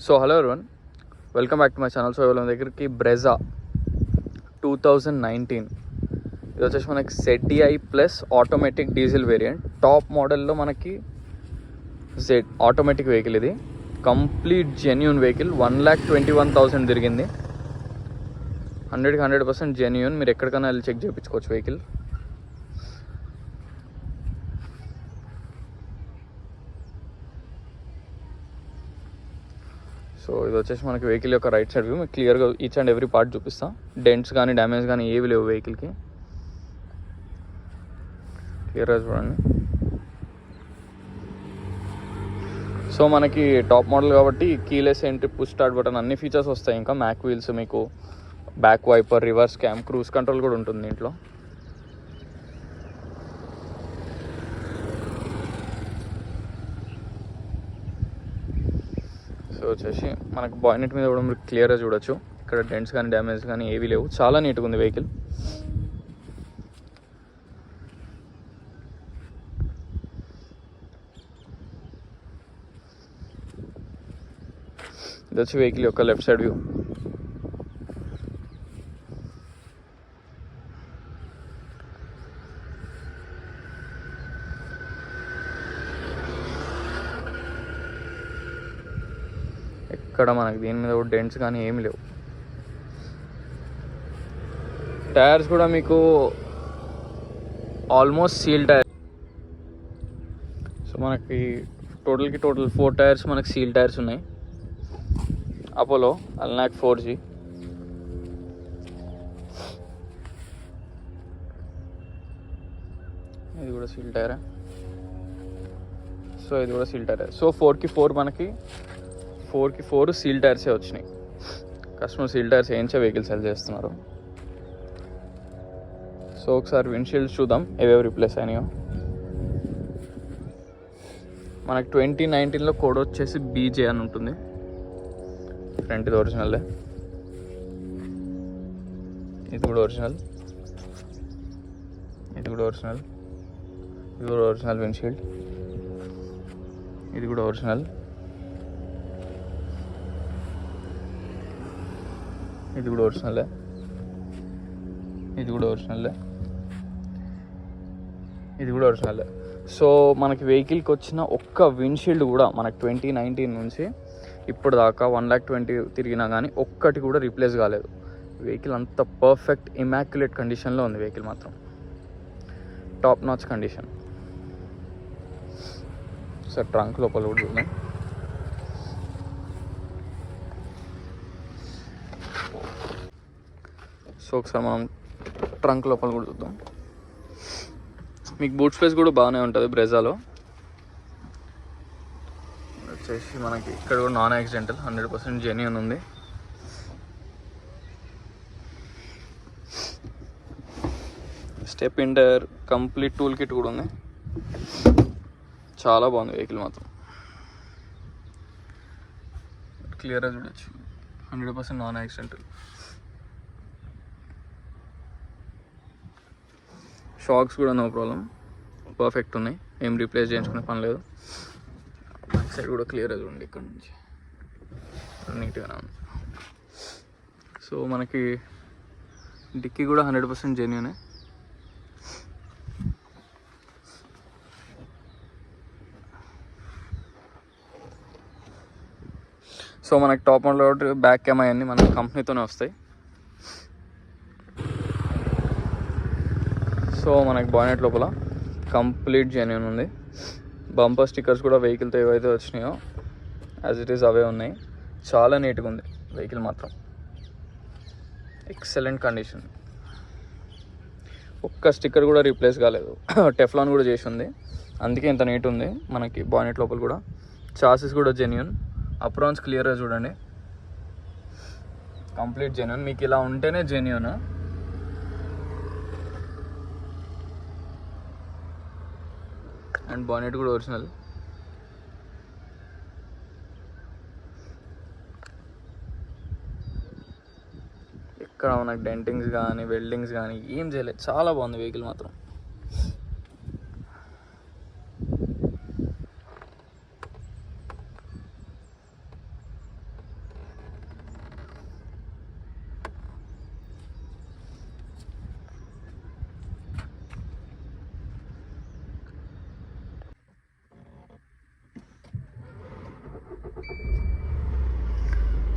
So hello everyone, welcome back to my channel. So ఇవాళ దగ్గరికి Brezza 2019 ఇది వచ్చేసి మనకి ZDI plus automatic diesel variant. Top మోడల్లో మనకి ఆటోమేటిక్ వెహికల్. ఇది కంప్లీట్ జెన్యూన్ వెహికల్. 1,21,000 తిరిగింది. 100% జెన్యూన్. మీరు ఎక్కడికైనా వెళ్ళి చెక్ చేయించుకోవచ్చు వెహికల్. సో ఇది వచ్చేసి మనకి వెహికల్ యొక్క రైట్ సైడ్ వ్యూ. మీకు క్లియర్గా ఈచ్ అండ్ ఎవ్రీ పార్ట్ చూపిస్తాం. డెంట్స్ కానీ డ్యామేజ్ కానీ ఏవి లేవు వెహికల్కి. క్లియర్గా చూడండి. సో మనకి టాప్ మోడల్ కాబట్టి keyless entry, push start button అన్ని ఫీచర్స్ వస్తాయి. ఇంకా మ్యాక్ వీల్స్, మీకు back wiper, reverse cam, cruise control కూడా ఉంటుంది దీంట్లో. సో వచ్చేసి మనకు బాయినెట్ మీద కూడా మీరు క్లియర్గా చూడొచ్చు. ఇక్కడ డెంట్స్ కానీ డ్యామేజ్ కానీ ఏవీ లేవు. చాలా నీట్గా ఉంది వెహికల్. ఇది వచ్చి వెహికల్ యొక్క లెఫ్ట్ సైడ్ వ్యూ. ఇక్కడ మనకి దీని మీద కూడా డెంట్స్ కానీ ఏమి లేవు. టైర్స్ కూడా మీకు ఆల్మోస్ట్ సీల్ టైర్. సో మనకి టోటల్ 4 టైర్స్ మనకి సీల్ టైర్స్ ఉన్నాయి. Apollo Alnac 4G. ఇది కూడా సీల్ టైర్. సో ఇది కూడా సీల్ టైర్. సో 4x4 మనకి 4x4 సీల్ టైర్సే వచ్చినాయి. కస్టమర్ సీల్ టైర్స్ వేయించే వెహికల్ సెల్ చేస్తున్నారు. సో ఒకసారి విండ్షీల్డ్స్ చూద్దాం ఏవేవి రిప్లేస్ అయినాయో. మనకి 2019లో కోడ్ వచ్చేసి BJ అని ఉంటుంది. ఫ్రంట్ ఇది ఒరిజినల్. ఇది కూడా ఒరిజినల్. ఇది కూడా ఒరిజినల్. ఇది కూడా ఒరిజినల్ విండ్షీల్డ్. ఇది కూడా ఒరిజినల్. ఇది కూడా ఒరిజినల్. ఇది కూడా ఒరిజినల్. ఇది కూడా ఒరిజినల్. సో మనకి వెహికల్కి వచ్చిన ఒక్క విండ్షీల్డ్ కూడా మనకి 2019 నుంచి ఇప్పుడు దాకా 1,20,000 తిరిగినా కానీ ఒక్కటి కూడా రీప్లేస్ కాలేదు. వెహికల్ అంత పర్ఫెక్ట్ ఇమాక్యులేట్ కండిషన్లో ఉంది. వెహికల్ మాత్రం top notch condition. Sir trunk లోపల కూడా చూద్దాం. సో ఒకసారి మనం ట్రంక్ లోపల కూడా చూద్దాం. మీకు బూట్ స్పేస్ కూడా బాగానే ఉంటుంది బ్రెజాలో. వచ్చేసి మనకి ఇక్కడ కూడా నాన్ యాక్సిడెంటల్, 100% జెన్యూన్ ఉంది. Stepney tyre, complete tool kit కూడా ఉంది. చాలా బాగుంది వెహికల్ మాత్రం. క్లియర్గా చూడొచ్చు. 100% నాన్ యాక్సిడెంటల్. షాక్స్ కూడా నో ప్రాబ్లం, పర్ఫెక్ట్ ఉన్నాయి. ఏం రీప్లేస్ చేయించుకునే పని లేదు. బ్యాక్ సైడ్ కూడా క్లియర్గా చూడండి. ఇక్కడ నుంచి నీట్గానే ఉంది. సో మనకి డిక్కీ కూడా 100% జెన్యూనే. సో మనకి టాప్ మోడల్ కాబట్టి బ్యాక్ కెమెరా అన్నీ మన కంపెనీతోనే వస్తాయి. సో మనకి బానెట్ లోపల కంప్లీట్ జెన్యూన్ ఉంది. బంపర్ స్టిక్కర్స్ కూడా వెహికల్తో ఏవైతే వచ్చినాయో యాజ్ ఇట్ ఈస్ అవే ఉన్నాయి. చాలా నీట్గా ఉంది వెహికల్ మాత్రం. Excellent condition. ఒక్క స్టిక్కర్ కూడా రీప్లేస్ కాలేదు. టెఫ్లాన్ కూడా చేసి ఉంది, అందుకే ఇంత నీట్ ఉంది. మనకి బానెట్ లోపల కూడా చాసిస్ కూడా జెన్యూన్. అప్రాన్స్ క్లియర్గా చూడండి, కంప్లీట్ జెన్యూన్. మీకు ఇలా ఉంటేనే జెన్యూన్. అండ్ బానెట్ కూడా ఒరిజినల్. ఇక్కడ మనకి డెంటింగ్స్ కానీ వెల్డింగ్స్ కానీ ఏం చేయలేదు. చాలా బాగుంది వెహికల్ మాత్రం.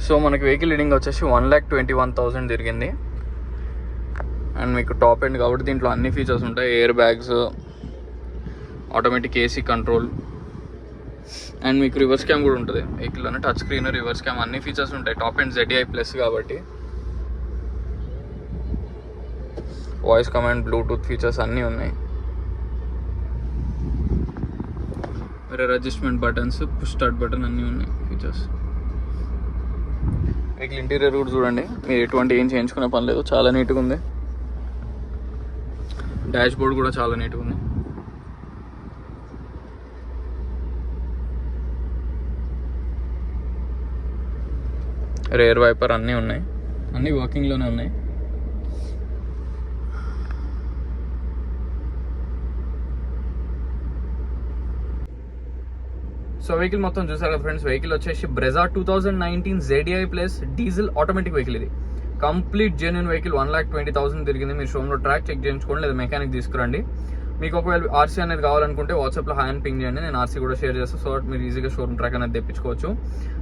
సో మనకి వెహికల్ రీడింగ్ వచ్చేసి 1,21,000 తిరిగింది. అండ్ మీకు టాప్ ఎండ్ కాబట్టి దీంట్లో అన్ని ఫీచర్స్ ఉంటాయి. Air bags, automatic AC control, and మీకు రివర్స్ క్యామ్ కూడా ఉంటుంది వెహికల్లోనే. టచ్ స్క్రీన్, రివర్స్ క్యామ్ అన్ని ఫీచర్స్ ఉంటాయి. టాప్ ఎండ్ ZDI ప్లస్ కాబట్టి వాయిస్ కమాండ్, బ్లూటూత్ ఫీచర్స్ అన్నీ ఉన్నాయి. Mirror adjustment buttons, push start button అన్నీ ఉన్నాయి ఫీచర్స్. వెహికల్ ఇంటీరియర్ కూడా చూడండి, మీరు ఎటువంటి ఏం చేయించుకునే పని లేదు, చాలా నీట్గా ఉంది. డాష్ బోర్డ్ కూడా చాలా నీట్గా ఉంది. రేర్ వైపర్ అన్నీ ఉన్నాయి, అన్నీ వర్కింగ్లోనే ఉన్నాయి. సో వెహికల్ మొత్తం చూసారు కదా ఫ్రెండ్స్. వెహికల్ వచ్చేసి Brezza 2019 ZDI plus diesel automatic vehicle. ఇది కంప్లీట్ జెన్యూన్ వెహికల్. 1,20,000 తిరిగింది. మీరు షోరూంలో ట్రాక్ చెక్ చేయించుకోండి, లేదా మెకానిక్ తీసుకురండి. మీకు ఒకవేళ ఆర్సీ అనేది కావాలనుకుంటే వాట్సాప్లో హాయ్ అని పింగ్ చేయండి, నేను ఆర్సీ కూడా షేర్ చేస్తాను. సో మీరు ఈజీగా షోరూమ్ ట్రాక్ అనేది తెప్పించుకోవచ్చు.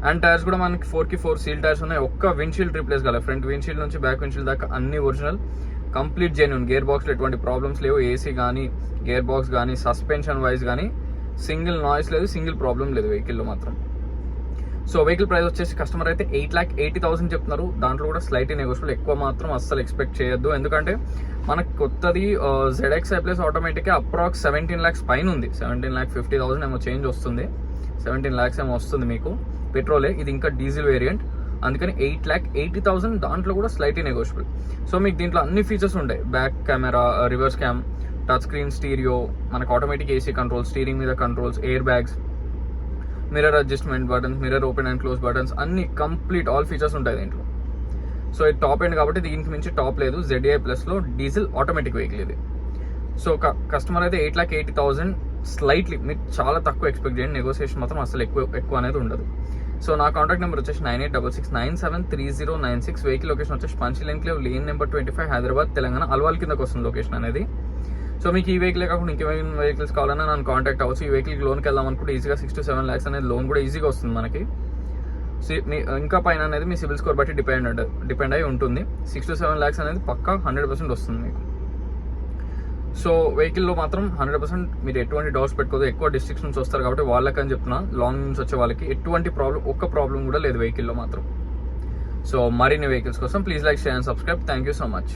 అండ్ టైర్స్ కూడా మనకి 4x4 సీల్ టైర్స్ ఉన్నాయి. ఒక్క విండ్షీల్డ్ రీప్లేస్ కాలేదు. ఫ్రంట్ విండ్షీల్డ్ నుంచి బ్యాక్ విండ్షీల్డ్ దాకా అన్ని ఒరిజినల్, కంప్లీట్ జెన్యూన్. గేర్ బాక్స్లో ఎటువంటి ప్రాబ్లమ్స్ లేవు. ఏసీ కానీ, గేర్ బాక్స్ కానీ, సస్పెన్షన్ వైజ్ కానీ సింగిల్ నాయిస్ లేదు, సింగిల్ ప్రాబ్లం లేదు వెహికల్లో మాత్రం. సో వెహికల్ ప్రైస్ వచ్చేసి కస్టమర్ అయితే 8,80,000 చెప్తున్నారు. దాంట్లో కూడా స్లైట్లీ నెగోషియబుల్. ఎక్కువ మాత్రం అస్సలు ఎక్స్పెక్ట్ చేయొద్దు, ఎందుకంటే మనకు కొత్తది ZXi plus automatic approx 17 lakhs పైన ఉంది. 17,50,000 ఏమో చేంజ్ వస్తుంది, 17 lakhs ఏమో వస్తుంది మీకు. పెట్రోలే, ఇది ఇంకా డీజిల్ వేరియంట్, అందుకని 8,80,000. దాంట్లో కూడా స్లైట్లీ నెగోషియబుల్. సో మీకు దీంట్లో అన్ని ఫీచర్స్ ఉంటాయి. Back camera, reverse cam, touch screen, stereo, మనకు ఆటోమేటిక్ ఏసీ కంట్రోల్స్, స్టీరింగ్ మీద controls, air bags, mirror adjustment buttons, mirror open and close buttons, అన్ని కంప్లీట్ ఆల్ ఫీచర్స్ ఉంటాయి దీంట్లో. సో ఇది టాప్ ఎండ్ కాబట్టి దీనికి మించి టాప్ లేదు. ZDI ప్లస్లో డీజిల్ ఆటోమేటిక్ వెహికల్ ఇది. సో కస్టమర్ అయితే 8,80,000 స్లైట్లీ, మీరు చాలా తక్కువ ఎక్స్పెక్ట్ చేయండి. నెగోసియేషన్ మాత్రం అసలు ఎక్కువ అనేది ఉండదు. సో నా కాంటాక్ట్ నెంబర్ వచ్చేసి 9866973096. వెహికల్ లొకేషన్ వచ్చేసి పంచిల్ enclave, lane number 25, Hyderabad, Telangana. Alwal కిందకు వస్తుంది లొకేషన్ అనేది. సో మీకు ఈ వెహికల్ కాకుండా ఇంకేమైనా వెహికల్స్ కావాలన్నా నన్ను కాంటాక్ట్ అవ్వచ్చు. ఈ వెహికల్కి లోన్కి వెళ్దాం అనుకుంటే ఈజీగా 6 to 7 lakhs అనేది లోన్ కూడా ఈజీగా వస్తుంది మనకి. ఇంకా పైన అనేది మీ సిబిల్ స్కోర్ బట్టి డిపెండ్ అయి ఉంటుంది. 6 to 7 lakhs అనేది పక్కా 100% వస్తుంది మీకు. సో వెహికల్లో మాత్రం 100% మీరు ఎటువంటి డౌట్స్ పెట్టుకోదు. ఎక్కువ డిస్ట్రిక్ట్స్ నుంచి వస్తారు కాబట్టి వాళ్ళకని చెప్తున్నా, లాంగ్ నుంచి వచ్చే వాళ్ళకి ఎటువంటి ఒక్క ప్రాబ్లం కూడా లేదు వెహికల్లో మాత్రం. సో మరిన్ని వెహికల్స్ కోసం please like, share and subscribe. Thank you so much.